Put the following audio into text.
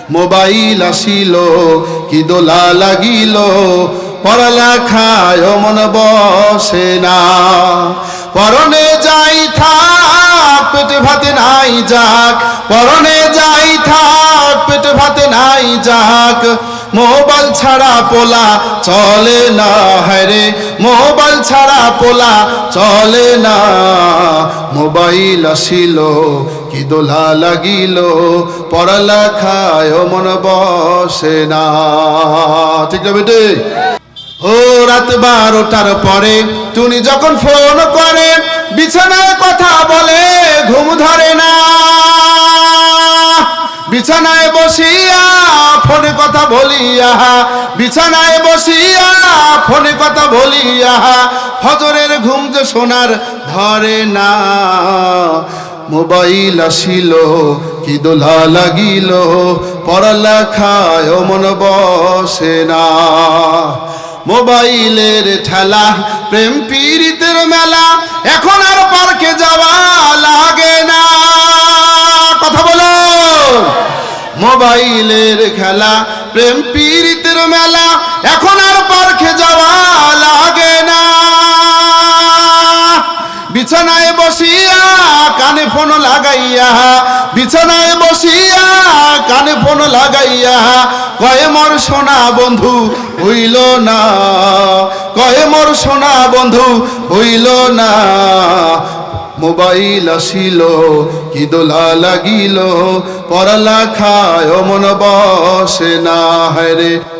Mobile আসিল কি দোলা লাগিল, পড়ালেখায় মন বসে না। পরনে যাই থাক পেটে ভাতে নাই যাক, পরনে যাই থাক পেটে ভাতে নাই যাক, মোবাইল ছাড়া পোলা চলে না। হ্যারে মোবাইল ছাড়া পোলা চলে না। মোবাইল আসিল কি দোলা লাগিল, পড়ালেখায় মন বসে না। ঠিক না বেটে? ও রাত 12টার পরে টুনি যখন ফোন করে, বিছানায় কথা বলে ঘুম ধরে না। বিছানায় বসিয়া ফোনে কথা বলিয়া, বিছানায় বসিয়া ফোনে কথা বলিয়া, ফজরের ঘুম যে সোনার ধরে না। মোবাইল আসিল কি দোলা লাগিল, পড়ালেখায় মন বসে না। মোবাইলের ঠেলা প্রেম পীড়িতের মেলা, এখন আর পার্কে যাওয়া লাগে না। কথা বলো। মোবাইলের খেলা প্রেম পীড়িতের মেলা, এখন আর পার্কে যাওয়া লাগে না। বিছানায় বসিয়া কানে ফোন লাগাইয়া, বিছানায় বসিয়া কানে ফোন লাগাইয়া, কয়ে মোর সোনা বন্ধু হইল না, কয়ে মোর সোনা বন্ধু হইল না। মোবাইল আসিল কি দোলা লাগিল, পড়ালেখায় মন বসে না। হ্যারে